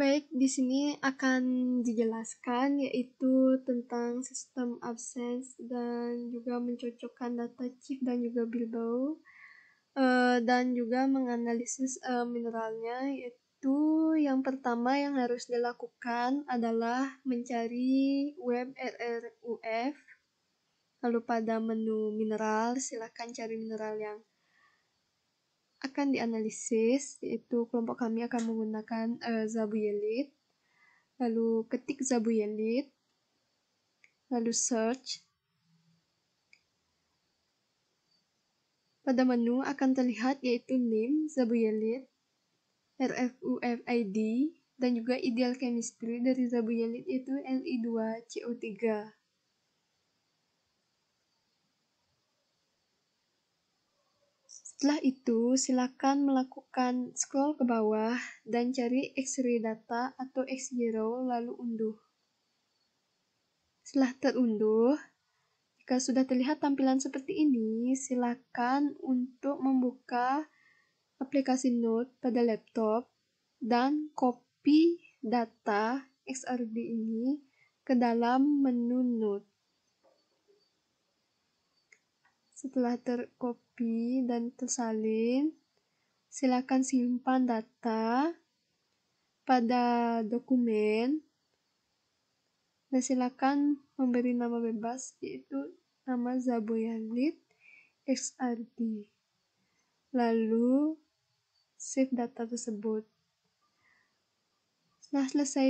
Baik, di sini akan dijelaskan yaitu tentang sistem absence dan juga mencocokkan data chip dan juga Bilbao, dan juga menganalisis mineralnya, yaitu yang pertama yang harus dilakukan adalah mencari web RRUF. Lalu pada menu mineral, silakan cari mineral yang akan dianalisis, yaitu kelompok kami akan menggunakan zabuyelit. Lalu ketik zabuyelit, lalu search. Pada menu akan terlihat yaitu name zabuyelit, RFUF ID, dan juga ideal chemistry dari zabuyelit yaitu Li2CO3. Setelah itu, silakan melakukan scroll ke bawah dan cari X-ray data atau X0 lalu unduh. Setelah terunduh, jika sudah terlihat tampilan seperti ini, silakan untuk membuka aplikasi Note pada laptop dan copy data XRD ini ke dalam menu Note. Setelah tercopy dan tersalin, silakan simpan data pada dokumen dan silakan memberi nama bebas yaitu nama zabuyelit XRD. Lalu save data tersebut. Setelah selesai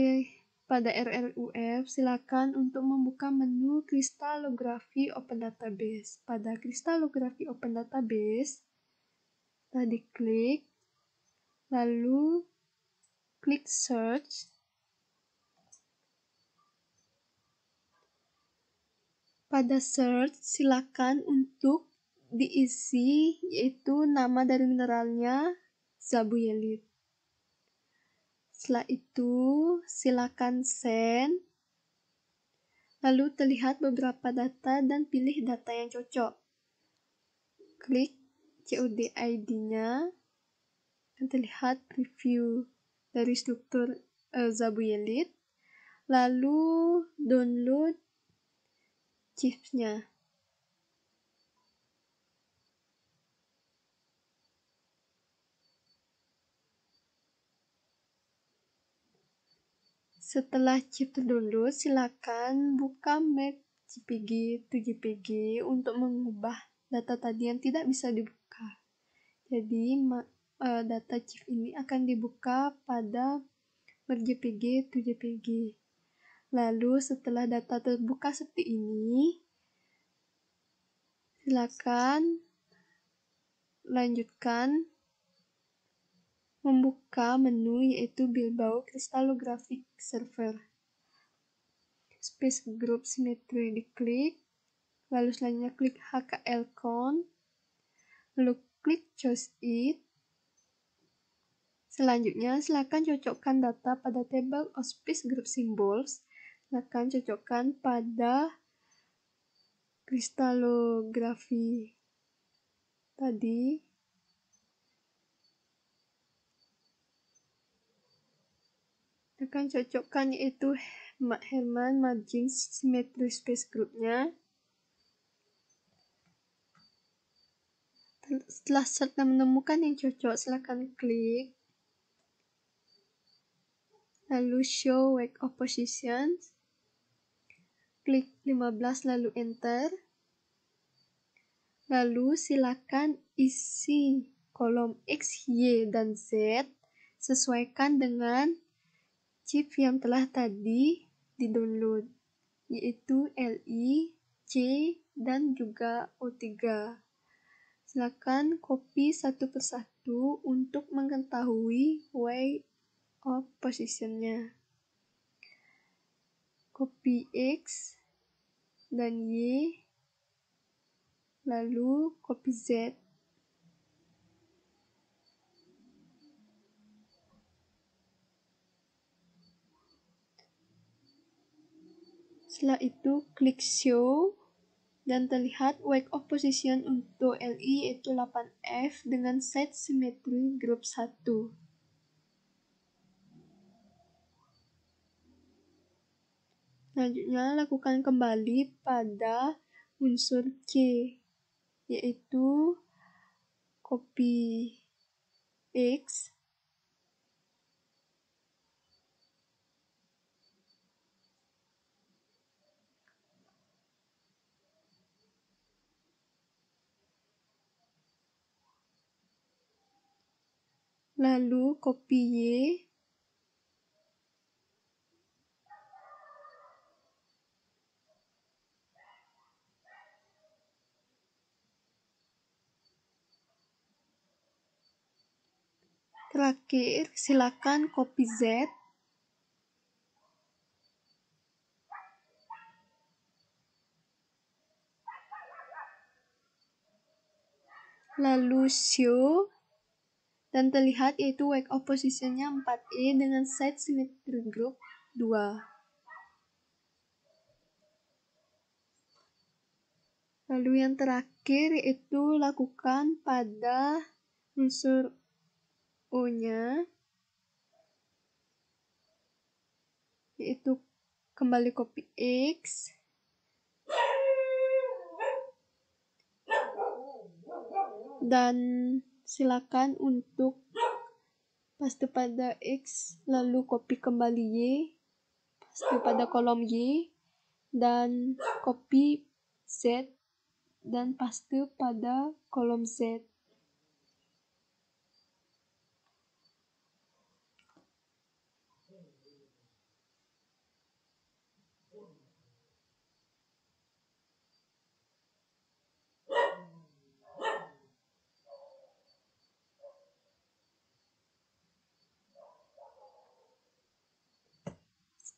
pada RRUF, silakan untuk membuka menu Crystalography Open Database. Pada Crystalography Open Database, setelah diklik, lalu klik search. Pada search, silakan untuk diisi yaitu nama dari mineralnya zabuyelit. Setelah itu, silakan send. Lalu terlihat beberapa data dan pilih data yang cocok. Klik COD ID-nya dan terlihat preview dari struktur zabuyelit. Lalu download chipsnya. Setelah chip terdownload, silakan buka map JPG to JPG untuk mengubah data tadi yang tidak bisa dibuka. Jadi data chip ini akan dibuka pada map JPG to JPG. Lalu setelah data terbuka seperti ini, silakan lanjutkan membuka menu yaitu Bilbao Crystallographic Server. Space Group Symmetry diklik, lalu selanjutnya klik HKLCon, lalu klik Choose It. Selanjutnya, silakan cocokkan data pada table of Space Group Symbols. Silakan cocokkan pada kristallografi tadi. Silakan cocokkan yaitu Hermann Margin Symmetry Space Group-nya. Setelah serta menemukan yang cocok, silakan klik. Lalu show wake of positions. Klik 15 lalu enter. Lalu silakan isi kolom X, Y, dan Z sesuaikan dengan chip yang telah tadi di-download, yaitu Li, C, dan juga O3. Silakan copy satu persatu untuk mengetahui way of position-nya. Copy X dan Y, lalu copy Z. Setelah itu klik show dan terlihat wake of position untuk Li yaitu 8F dengan set symmetry group 1. Selanjutnya, lakukan kembali pada unsur C, yaitu copy X, lalu copy Y, terakhir silakan copy Z, lalu show, dan terlihat yaitu wake up positionnya 4E dengan set symmetry group 2. Lalu yang terakhir yaitu lakukan pada unsur O-nya, yaitu kembali copy X, dan silakan untuk paste pada X, lalu copy kembali Y, paste pada kolom Y, dan copy Z, dan paste pada kolom Z.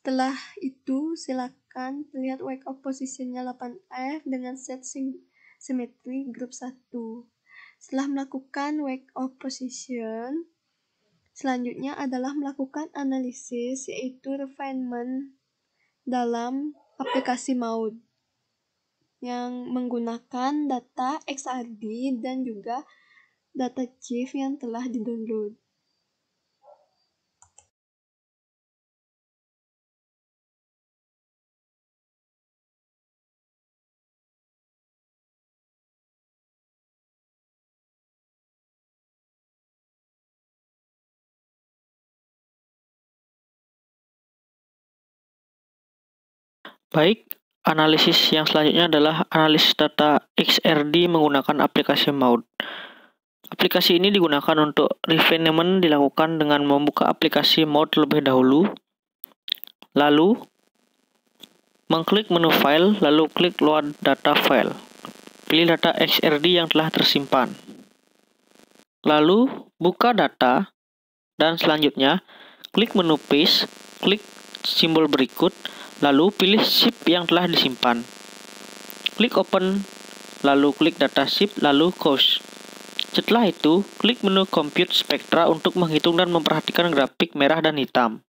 Setelah itu, silakan lihat wake up positionnya 8F dengan set symmetry group 1. Setelah melakukan wake up position, selanjutnya adalah melakukan analisis, yaitu refinement dalam aplikasi Maud yang menggunakan data XRD dan juga data CHIF yang telah di-download. Baik, analisis yang selanjutnya adalah analisis data XRD menggunakan aplikasi Maud. Aplikasi ini digunakan untuk refinement dilakukan dengan membuka aplikasi Maud terlebih dahulu, lalu mengklik menu file, lalu klik load data file. Pilih data XRD yang telah tersimpan. Lalu buka data, dan selanjutnya klik menu paste, klik simbol berikut, lalu pilih zip yang telah disimpan. Klik open, lalu klik data zip, lalu close. Setelah itu, klik menu compute spectra untuk menghitung dan memperhatikan grafik merah dan hitam.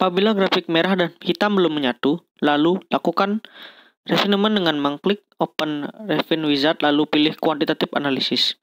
Apabila grafik merah dan hitam belum menyatu, lalu lakukan refinement dengan mengklik Open Refine Wizard lalu pilih Quantitative Analysis.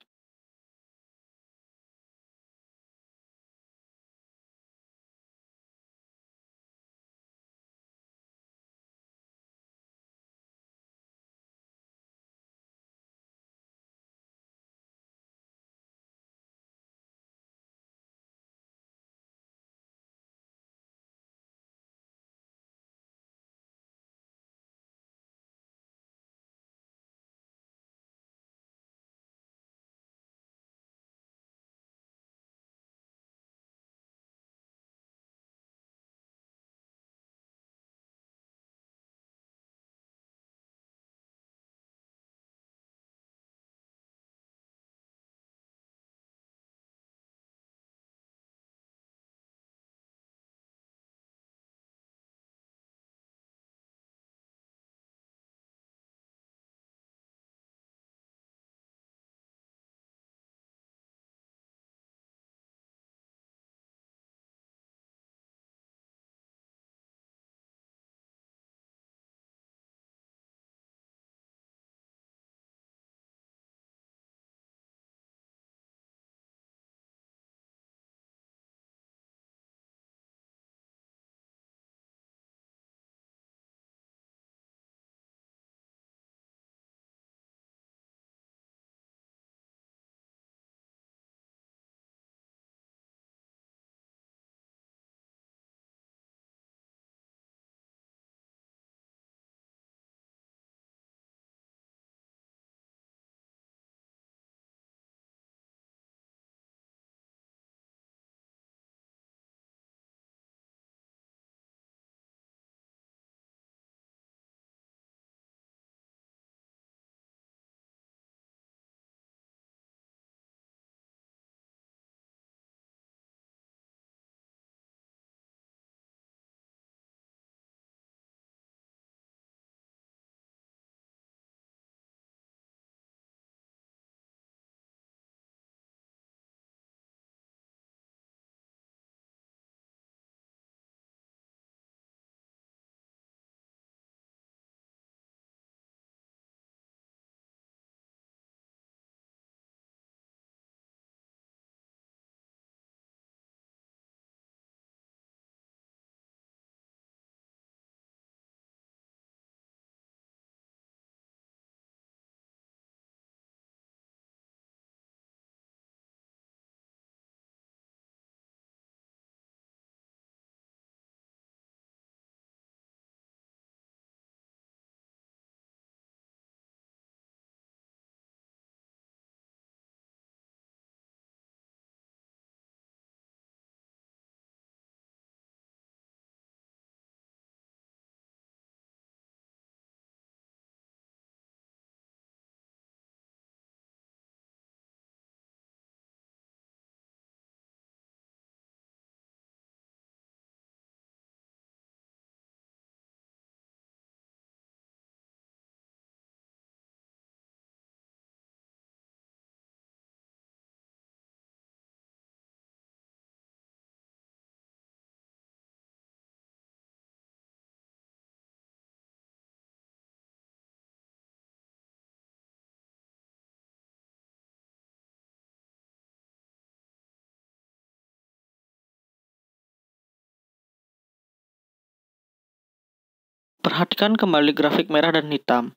Perhatikan kembali grafik merah dan hitam.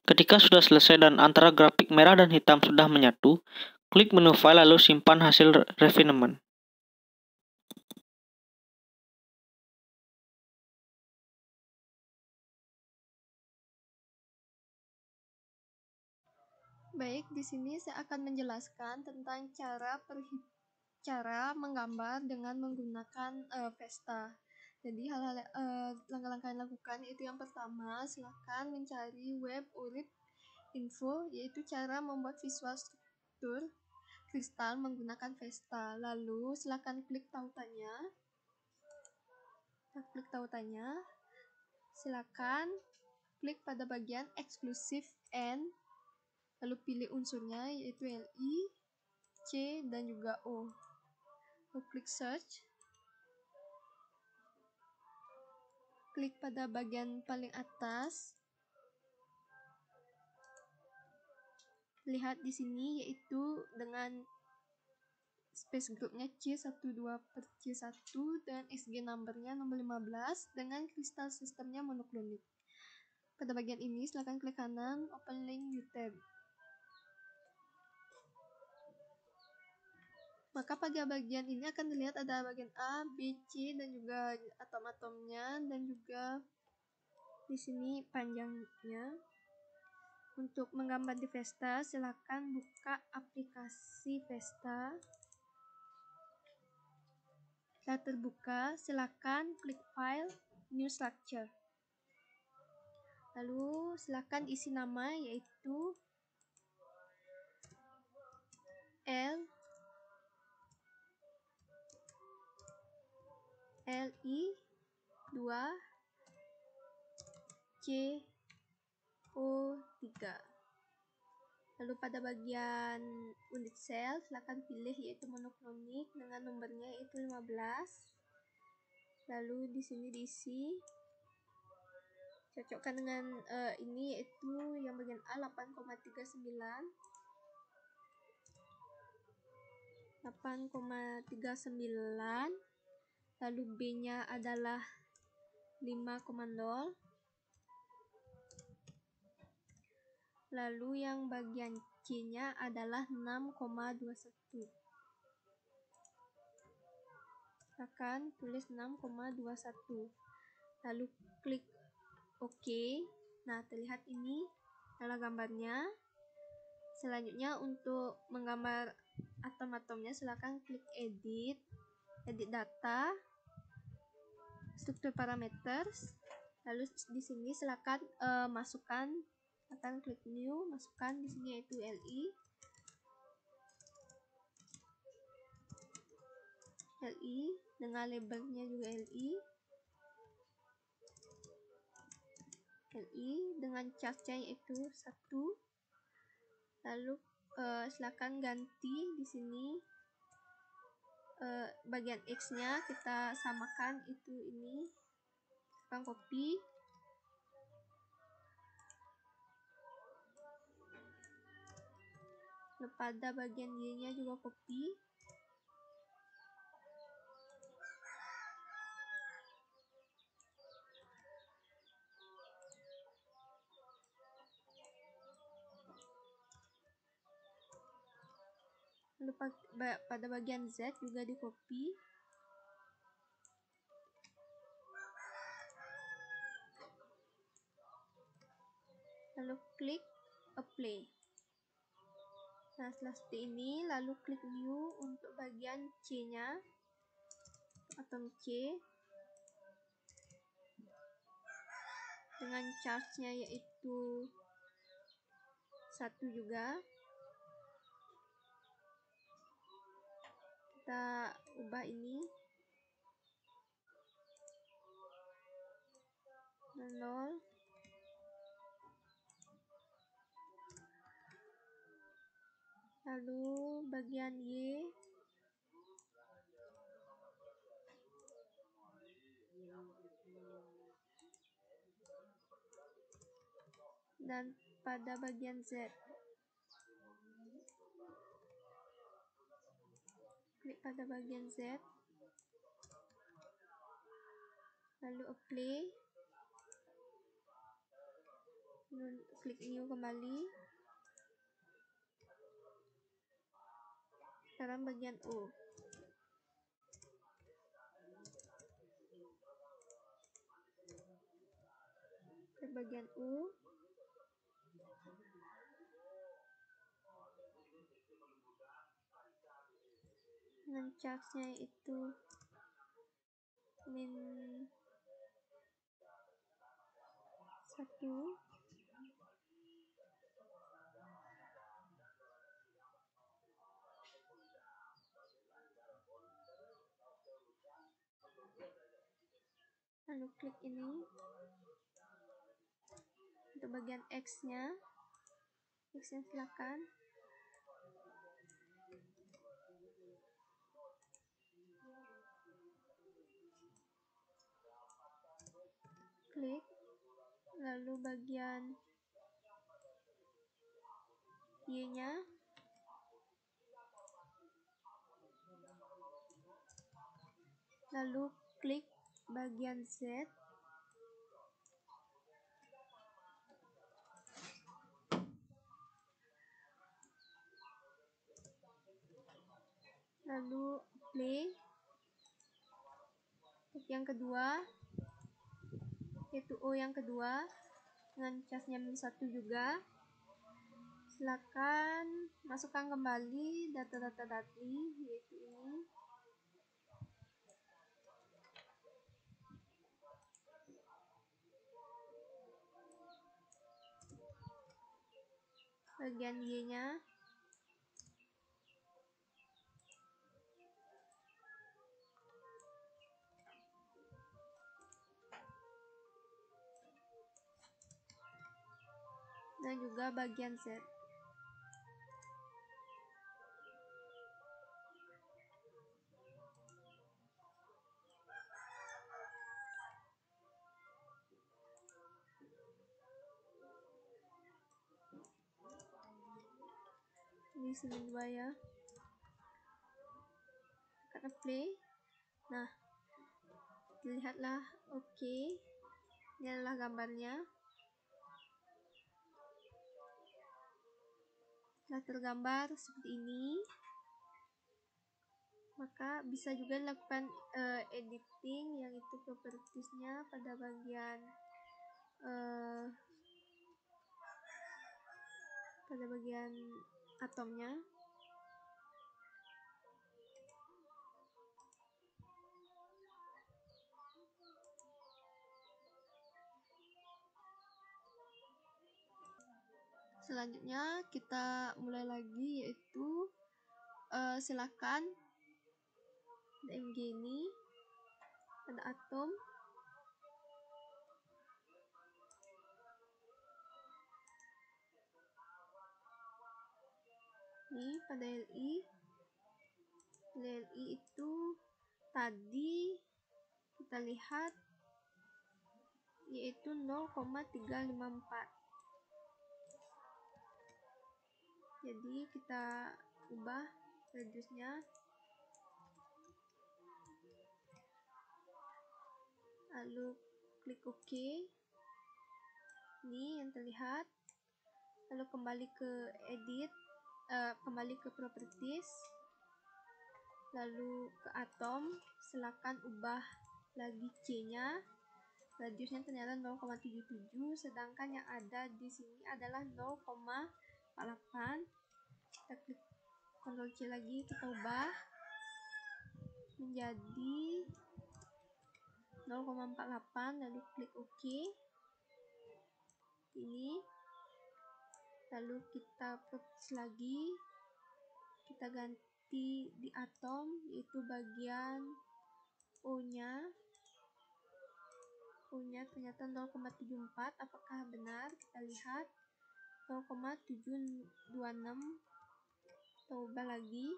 Ketika sudah selesai dan antara grafik merah dan hitam sudah menyatu, klik menu file lalu simpan hasil refinement. Baik, di sini saya akan menjelaskan tentang cara menggambar dengan menggunakan Vesta. Jadi langkah-langkah yang dilakukan itu yang pertama, silakan mencari web urip info, yaitu cara membuat visual struktur kristal menggunakan Vesta. Lalu silakan klik tautannya. Silakan klik pada bagian exclusive and lalu pilih unsurnya yaitu Li, C, dan juga O. Lalu klik search. Klik pada bagian paling atas. Lihat di sini yaitu dengan space groupnya C12/C1 dan SG numbernya nomor 15 dengan kristal sistemnya monoklonik. Pada bagian ini silakan klik kanan, open link new tab. Maka pada bagian ini akan dilihat ada bagian A, B, C dan juga atom-atomnya dan juga di sini panjangnya. Untuk menggambar di Vesta, silakan buka aplikasi Vesta. Setelah terbuka, silakan klik file, new structure. Lalu silakan isi nama yaitu Li2CO3. Lalu pada bagian unit sel silakan pilih yaitu monoklonik dengan nomornya yaitu 15. Lalu di sini diisi, cocokkan dengan ini yaitu yang bagian A 8,39, lalu B-nya adalah 5,0, lalu yang bagian C-nya adalah 6,21. Akan tulis 6,21, lalu klik OK. Nah, terlihat ini adalah gambarnya. Selanjutnya untuk menggambar atom-atomnya silakan klik edit data, struktur parameters. Lalu di sini silakan masukkan, akan klik new, masukkan di sini yaitu Li dengan labelnya juga Li dengan charge-nya yaitu 1. Lalu silakan ganti di sini bagian X-nya kita samakan itu ini. Silakan copy. Lalu pada bagian Y-nya juga copy. Lalu pada bagian Z juga di copy. Lalu klik apply. Nah, setelah seperti ini lalu klik new untuk bagian C-nya, atom C dengan charge-nya yaitu 1 juga. Kita ubah ini 0. Lalu bagian Y dan pada bagian Z klik pada bagian Z, lalu apply. klik new kembali. Sekarang bagian U. Ke bagian U. Dengan charge-nya itu min 1. Lalu klik ini. Untuk bagian X-nya silakan. Klik. Lalu bagian Y-nya lalu klik bagian Z. Lalu play. Untuk yang kedua, yaitu O yang kedua, dengan casnya min 1 juga. Silakan masukkan kembali data-data tadi, yaitu ini. Bagian Y-nya. Dan juga bagian Z. Ini sini 2 ya. Karena play. Nah, dilihatlah. Oke. Ini adalah gambarnya. Setelah tergambar seperti ini, maka bisa juga dilakukan editing, yang itu propertiesnya pada bagian atomnya. Selanjutnya kita mulai lagi, yaitu silakan DMG ini pada atom. Ini pada Li. Li itu tadi kita lihat yaitu 0,354. Jadi kita ubah radiusnya. Lalu klik OK. Ini yang terlihat. Lalu kembali ke edit, kembali ke properties, lalu ke atom. Silakan ubah lagi C-nya. Radiusnya ternyata 0,77, sedangkan yang ada di sini adalah 0,48. Kita klik Ctrl C lagi, kita ubah menjadi 0,48, lalu klik OK. Ini, lalu kita properties lagi, kita ganti di atom, yaitu bagian O-nya. O-nya ternyata 0,74. Apakah benar? Kita lihat 0,726. Kita ubah lagi.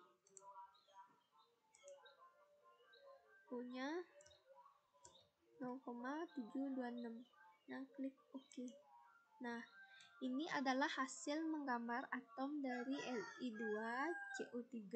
O-nya 0,726. Dan klik OK. Nah, ini adalah hasil menggambar atom dari Li2CO3.